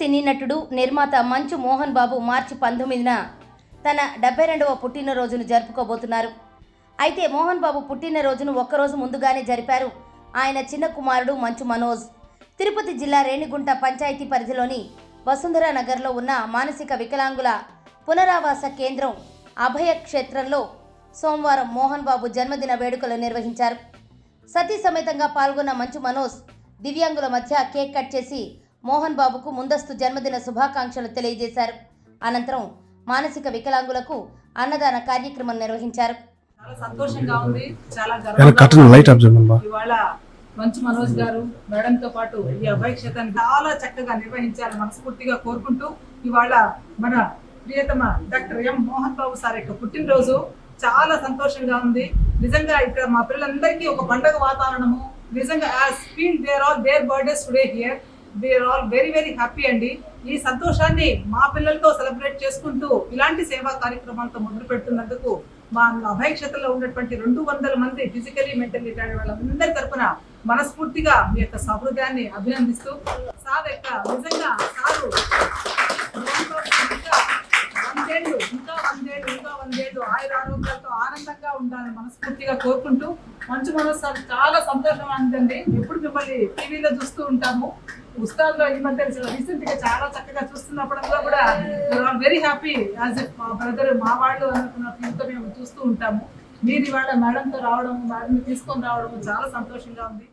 సినీ నటుడు నిర్మాత మంచు మోహన్ బాబు మార్చి 19న తన 72వ పుట్టినరోజును జరుపుకోబోతున్నారు. అయితే మోహన్ బాబు పుట్టినరోజును ఒక్కరోజు ముందుగానే జరిపారు ఆయన చిన్న కుమారుడు మంచు మనోజ్. తిరుపతి జిల్లా రేణిగుంట పంచాయతీ పరిధిలోని వసుంధర నగర్లో ఉన్న మానసిక వికలాంగుల పునరావాస కేంద్రం అభయ క్షేత్రంలో సోమవారం మోహన్ బాబు జన్మదిన వేడుకలు నిర్వహించారు. సతీ సమేతంగా పాల్గొన్న మంచు మనోజ్ దివ్యాంగుల మధ్య కేక్ కట్ చేసి మోహన్ బాబుకు ముందస్తు జన్మదిన శుభాకాంక్షలు తెలియజేశారు. అనంతరం మానసిక వికలాంగులకు అన్నదాన కార్యక్రమం నిర్వహించారు. చాలా సంతోషంగా ఉంది. చాలా గర్వంగా ఇవాళ మంచు మనోజ్ గారు మేడంతో పాటు ఈ అభయ క్షేత్రాన్ని చాలా చక్కగా నిర్వహించాలని మనస్ఫూర్తిగా కోరుకుంటూ ఇవాళ మన ప్రియతమ doctor M Mohan Babu sir యొక్క పుట్టినరోజు. చాలా సంతోషంగా ఉంది. నిజంగా ఇక్కడ మా పిల్లలందరికీ ఒక పండుగ వాతావరణము. నిజంగా there birthdays today here. We are all very very happy అండి. ఈ సంతోషాన్ని మా పిల్లలతో సెలబ్రేట్ చేసుకుంటూ ఇలాంటి సేవా కార్యక్రమాలతో మొదలు పెడుతున్నందుకు మా అభయ క్షేత్రంలో ఉన్నటువంటి 200 మంది ఫిజికలీ మెంటల్లీ రిటైర్డ్ వాళ్ళందరి తరఫున మనస్ఫూర్తిగా మీ యొక్క సహృదయాన్ని అభినందిస్తూ సార్ యొక్క నిజంగా సారు ఇంకా వందేళ్ళు ఆయుర ఆరోగ్యాలతో ఆనందంగా ఉండాలని మనస్ఫూర్తిగా కోరుకుంటూ మంచు మనోజ్ సార్ చాలా సంతోషం అందండి. ఎప్పుడు మిమ్మల్ని టీవీలో చూస్తూ ఉంటాము. ఉస్తాద్లో ఈ మధ్య రీసెంట్ గా చాలా చక్కగా చూస్తున్నప్పుడంలో కూడా వెరీ హ్యాపీ యాజ్ ఇఫ్ మా బ్రదర్ మా వాళ్ళు అనుకున్న ఫీల్తో మేము చూస్తూ ఉంటాము. మీరు ఇవాళ మేడంతో రావడం, మేడంని తీసుకొని రావడం చాలా సంతోషంగా ఉంది.